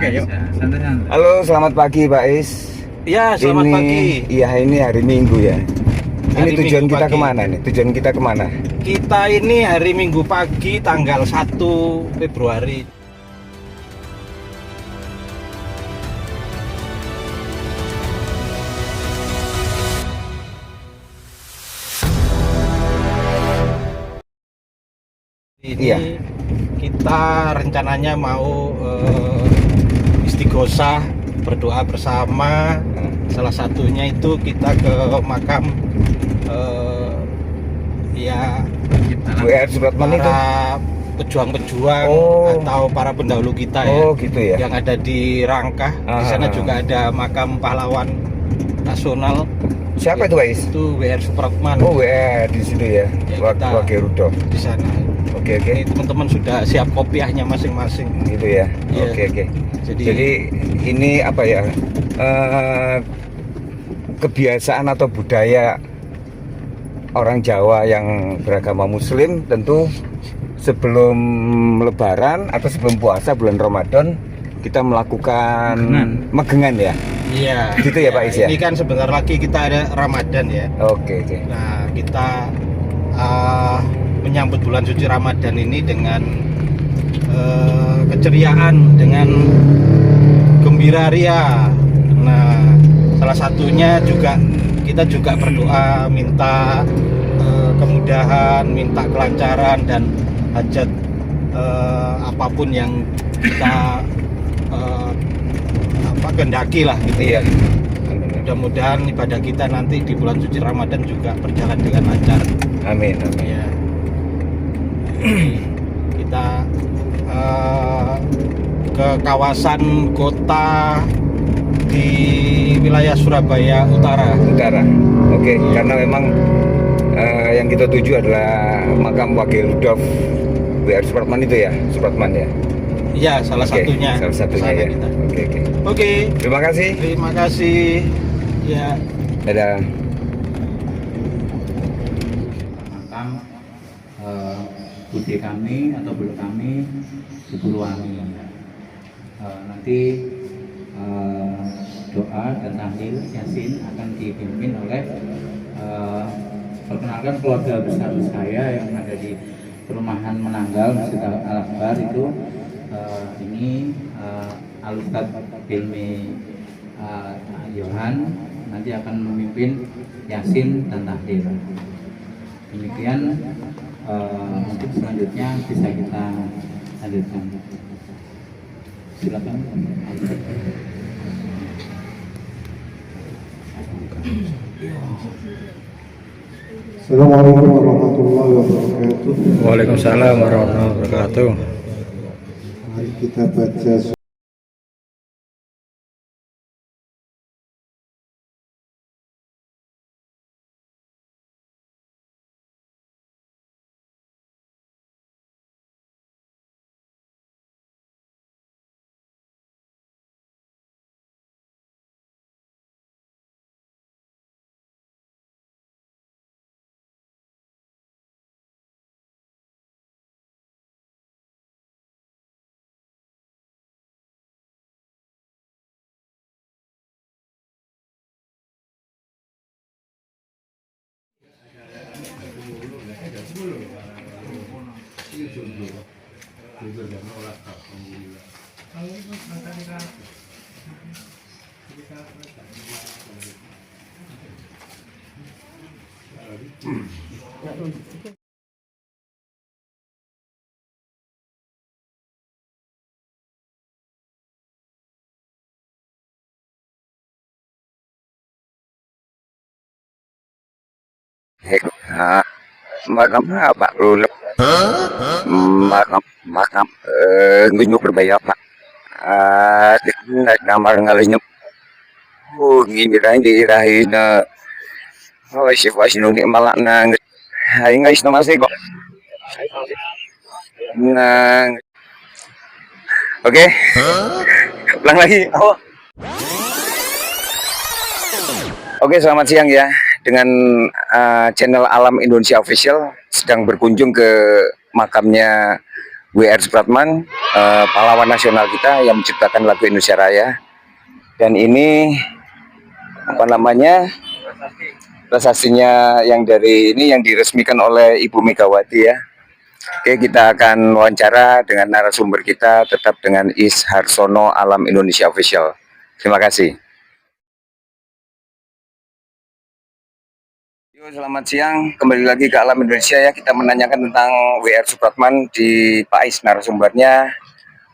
Oke, yuk. Santai-santai. Halo, selamat pagi Pak Is. Ya, selamat pagi. Iya, ini hari Minggu ya. Ini Hari tujuan Minggu kita pagi. kemana nih? Tujuan kita kemana? Kita ini hari Minggu pagi tanggal 1 Februari. Ini Iya. kita rencananya mau istighosah, berdoa bersama. Salah satunya itu kita ke makam ya WR Supratman itu. para pejuang-pejuang Oh. atau para pendahulu kita ya, Oh, gitu ya. yang ada di Rangkah. Di sana juga ada makam pahlawan nasional. Siapa itu Pak Is? Itu WR Supratman. Oh, WR di situ ya. Ya, kita Wagerudo. di sana. Oke, oke. Ini teman-teman sudah siap kopiahnya masing-masing. Gitu ya. Iya. Oke, oke. Jadi Ini apa ya? Kebiasaan atau budaya orang Jawa yang beragama Muslim, tentu sebelum Lebaran atau sebelum puasa bulan Ramadan kita melakukan megengan ya. iya. Gitu ya, Pak Is ya? Ini kan sebentar lagi kita ada Ramadan ya. Oke, oke. Nah, kita menyambut bulan suci Ramadan ini dengan keceriaan, dengan gembira ria. Nah, salah satunya juga kita juga berdoa minta kemudahan, minta kelancaran dan hajat apapun yang kita kehendaki lah gitu ya. Iya. Mudah-mudahan ibadah kita nanti di bulan suci Ramadan juga berjalan dengan lancar. Amin, amin. Ya. Kita ke kawasan kota di wilayah Surabaya Utara. Oke, karena memang yang kita tuju adalah makam Wagerudo WR Supratman itu ya, Supratman ya. Iya, salah Oke, satunya. salah satunya Kesana ya. kita. Oke, oke. Oke, Terima kasih. terima kasih. Ya. Dadah. Makam bude kami atau bulu kami di Buluwangi. Nanti doa dan tahlil Yasin akan dipimpin oleh perkenalkan keluarga besar saya yang ada di perumahan Menanggal Masjid Al-Akbar itu. Ini Al-Ustaz Hilmi Yohan nanti akan memimpin Yasin dan tahlil. Demikian mungkin selanjutnya bisa kita lanjutkan. Silakan. Assalamualaikum warahmatullahi wabarakatuh. Waalaikumsalam warahmatullahi wabarakatuh. Mari kita baca Makam apa lu? Makam ngunjuk berbaya Pak. Kamar ngalinyup. Oh, ngirain diirahin oh, si nuni malak nang. Hai guys, nama saya kok. Nang. Oke. Ulang lagi. Oh. Oke, selamat siang ya. Dengan channel Alam Indonesia Official sedang berkunjung ke makamnya WR Supratman, pahlawan nasional kita yang menciptakan lagu Indonesia Raya. Dan ini apa namanya, prestasinya yang dari ini yang diresmikan oleh Ibu Megawati ya. Oke, kita akan wawancara dengan narasumber kita tetap dengan Is Harsono Alam Indonesia Official. Terima kasih. Yo, selamat siang, kembali lagi ke Alam Indonesia ya. Kita menanyakan tentang WR Supratman di Pak Is narasumbernya.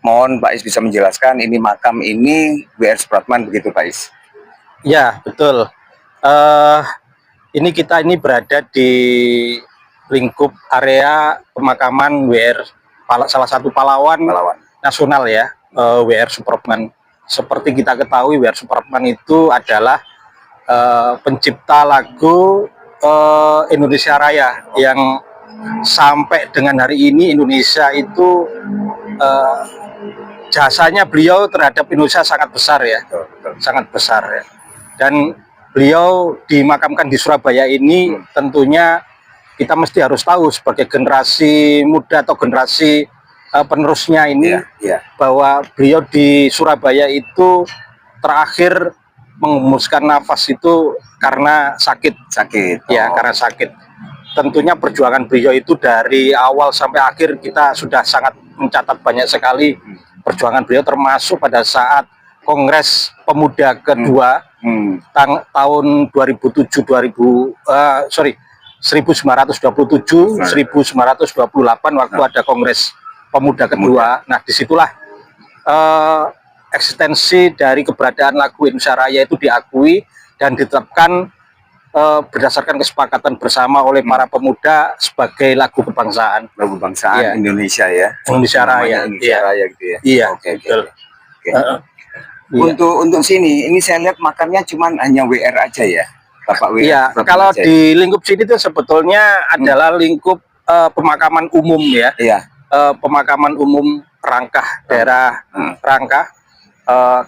Mohon Pak Is bisa menjelaskan ini makam ini WR Supratman begitu Pak Is. Ya, betul. Ini kita berada di lingkup area pemakaman WR, salah satu pahlawan nasional ya, WR Supratman. Seperti kita ketahui, WR Supratman itu adalah pencipta lagu Indonesia Raya yang sampai dengan hari ini Indonesia itu jasanya beliau terhadap Indonesia sangat besar ya, sangat besar ya. Dan beliau dimakamkan di Surabaya ini tentunya kita mesti harus tahu sebagai generasi muda atau generasi penerusnya ini bahwa beliau di Surabaya itu terakhir menghembuskan nafas itu karena sakit. Ya, karena sakit. Tentunya perjuangan beliau itu dari awal sampai akhir kita sudah sangat mencatat banyak sekali perjuangan beliau, termasuk pada saat Kongres Pemuda kedua tahun 1927 1928 waktu ada Kongres Pemuda kedua. Nah, disitulah eksistensi dari keberadaan lagu Indonesia Raya itu diakui dan ditetapkan berdasarkan kesepakatan bersama oleh para pemuda sebagai lagu kebangsaan. Lagu kebangsaan Indonesia ya. Indonesia Raya. Indonesia Raya gitu ya. Iya. Oke. Untuk sini, ini saya lihat makamnya cuman hanya WR aja ya. Bapak WR. Iya, kalau di lingkup sini itu sebetulnya adalah lingkup pemakaman umum ya. Iya. Pemakaman umum Rangkah, daerah Rangkah.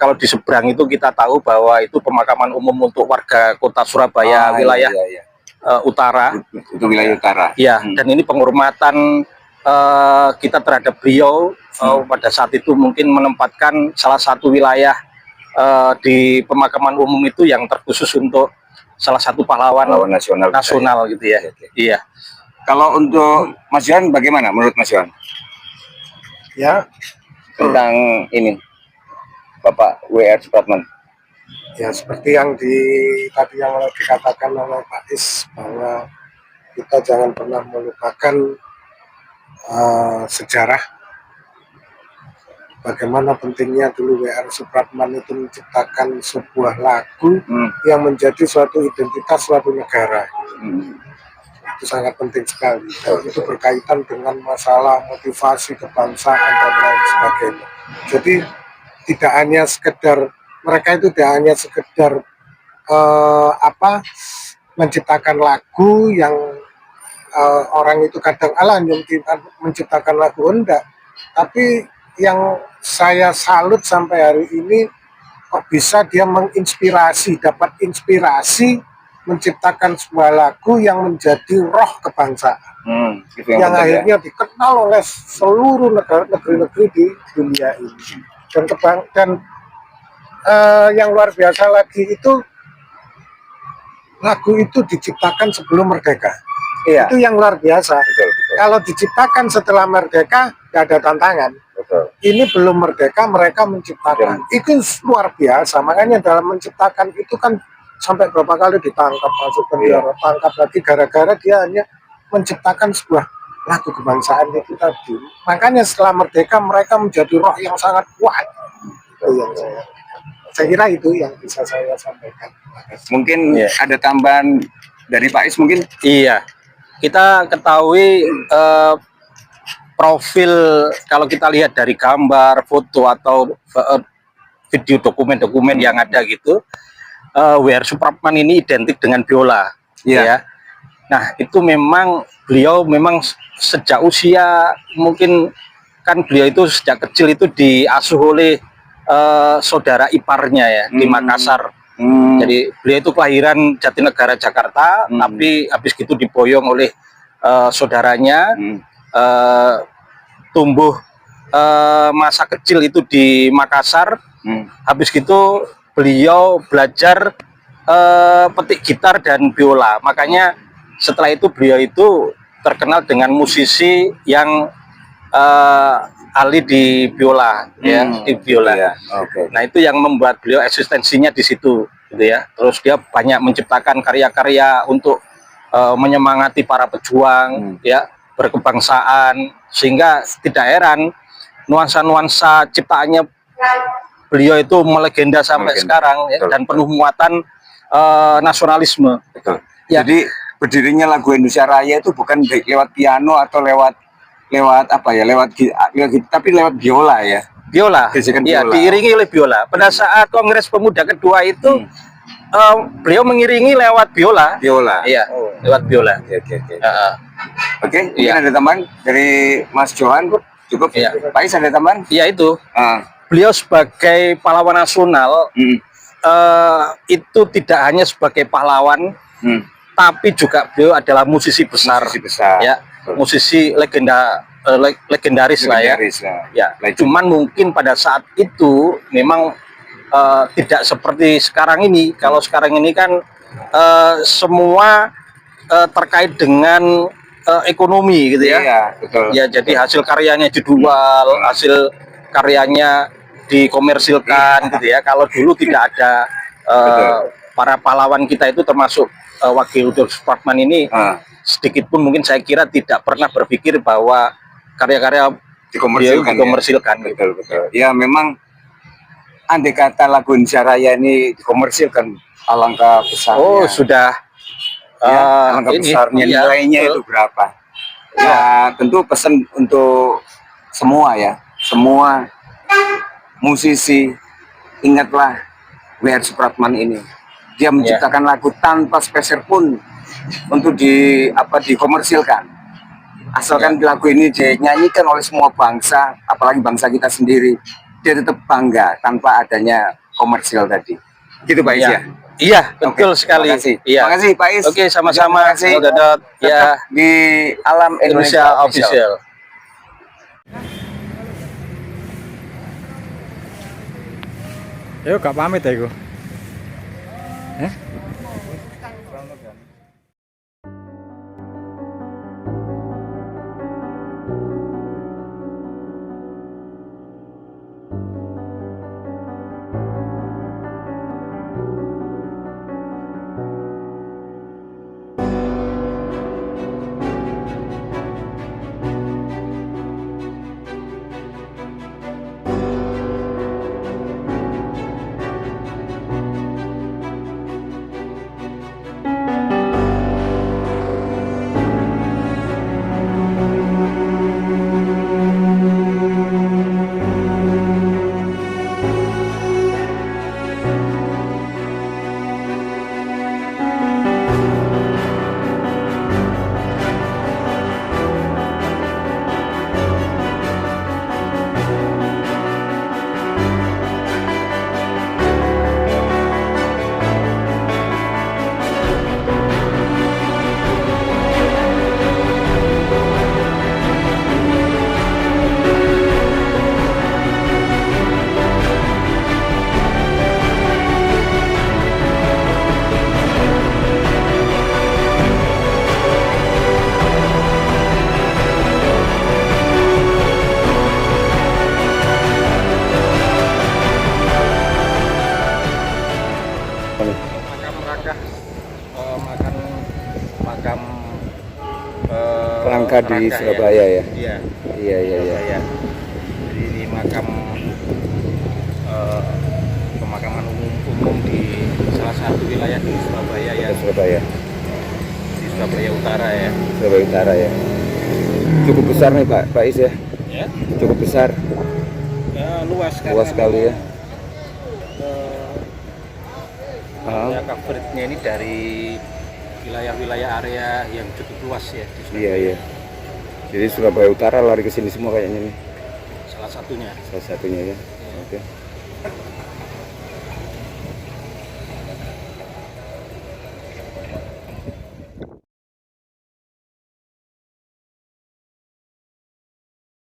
Kalau di seberang itu kita tahu bahwa itu pemakaman umum untuk warga kota Surabaya wilayah utara. Itu wilayah utara. Iya, dan ini penghormatan kita terhadap beliau pada saat itu mungkin menempatkan salah satu wilayah di pemakaman umum itu yang terkhusus untuk salah satu pahlawan nasional gitu ya. Iya. Kalau untuk Mas Johan bagaimana menurut Mas Johan? Ya, Tentang ini Bapak WR Supratman. ya seperti yang tadi yang dikatakan oleh Pak Is, bahwa kita jangan pernah melupakan sejarah bagaimana pentingnya dulu WR Supratman itu menciptakan sebuah lagu yang menjadi suatu identitas suatu negara. Itu sangat penting sekali. Dan itu berkaitan dengan masalah motivasi kebangsaan dan lain sebagainya. Jadi tidak hanya sekedar mereka itu tidak hanya sekedar menciptakan lagu yang orang itu kadang menciptakan lagu, enggak, tapi yang saya salut sampai hari ini kok bisa dia dapat inspirasi menciptakan sebuah lagu yang menjadi roh kebangsaan yang akhirnya dikenal oleh seluruh negeri-negeri di dunia ini. Dan yang luar biasa lagi itu lagu itu diciptakan sebelum merdeka. Iya. Itu yang luar biasa. Betul. Kalau diciptakan setelah merdeka, nggak ada tantangan. Betul. Ini belum merdeka, mereka menciptakan. Itu luar biasa. Makanya dalam menciptakan itu kan sampai berapa kali ditangkap, masuk penjara, tangkap lagi gara-gara dia hanya menciptakan sebuah lagu kebangsaan itu tadi. Makanya setelah merdeka mereka menjadi roh yang sangat kuat. Itu yang saya kira itu yang bisa saya sampaikan. Mungkin ada tambahan dari Pak Is mungkin? Iya. Kita ketahui profil kalau kita lihat dari gambar, foto atau video dokumen-dokumen yang ada gitu, WR Supratman ini identik dengan biola, ya. Nah, itu memang beliau sejak usia mungkin kan beliau itu sejak kecil itu diasuh oleh saudara iparnya ya di Makassar. Jadi beliau itu kelahiran Jatinegara Jakarta, tapi habis gitu diboyong oleh saudaranya tumbuh masa kecil itu di Makassar. Habis gitu beliau belajar petik gitar dan biola. Makanya setelah itu beliau itu terkenal dengan musisi yang ahli di biola, ya, di biola. Iya, oke. Nah, itu yang membuat beliau eksistensinya di situ, gitu ya. Terus dia banyak menciptakan karya-karya untuk menyemangati para pejuang, ya, berkebangsaan, sehingga tidak heran nuansa-nuansa ciptaannya beliau itu melegenda sampai sekarang, ya, dan penuh muatan nasionalisme. Betul. Ya. Jadi berdirinya lagu Indonesia Raya itu bukan lewat piano atau lewat apa ya, tapi lewat biola ya. Biola, Gesekan ya, biola. diiringi oleh biola. Pada saat Kongres Pemuda kedua itu beliau mengiringi lewat biola. Biola. Iya, lewat biola. Oke. Oke, mungkin Iya. ada tambahan dari Mas Johan, cukup. Iya. Pak Is ada tambahan? Iya, itu. Ah, Beliau sebagai pahlawan nasional itu tidak hanya sebagai pahlawan, tapi juga beliau adalah musisi besar. Musisi besar. Ya, musisi legendaris lah ya. Legendaris, Ya, Legend. cuman mungkin pada saat itu memang tidak seperti sekarang ini. Kalau sekarang ini kan semua terkait dengan ekonomi gitu ya. Iya, betul. Ya, jadi hasil karyanya dijual, hasil karyanya dikomersilkan gitu ya. Kalau dulu tidak ada para pahlawan kita itu termasuk Wakil Rudolf Supratman ini, sedikit pun mungkin saya kira tidak pernah berpikir bahwa karya-karya beliau dikomersilkan. Gitu. Betul. Ya memang andai kata lagu Indonesia Raya ini dikomersilkan, alangkah besarnya. Oh, sudah. Ya, alangkah besarnya, iya, nilainya itu berapa? Ya tentu pesan untuk semua ya, semua musisi, ingatlah W.R. Supratman ini. Dia menciptakan lagu tanpa speser pun untuk dikomersilkan. Asalkan lagu ini dinyanyikan oleh semua bangsa, apalagi bangsa kita sendiri, dia tetap bangga tanpa adanya komersil tadi. Gitu Pak Is ya? Iya, betul sekali. Terima kasih. Iya. Terima kasih Pak Is. Oke, sama-sama. Terima kasih. Dodot. Ya, Tetap di Alam Indonesia Official. Yo gak pamit ya iku. Makam Rangka di Rangka, Surabaya ya. Iya. Iya. Surabaya. Jadi di makam pemakaman umum di salah satu wilayah di Surabaya ya. Surabaya. Di Surabaya Utara ya. Surabaya Utara ya. Cukup besar nih Pak Is ya. Ya. Cukup besar. Luas kan. Luas sekali ya. Ya, coverage-nya ini dari wilayah-wilayah area yang cukup luas ya di Surabaya. Iya. Jadi Surabaya Utara lari ke sini semua kayaknya nih. Salah satunya. Salah satunya ya. Oke.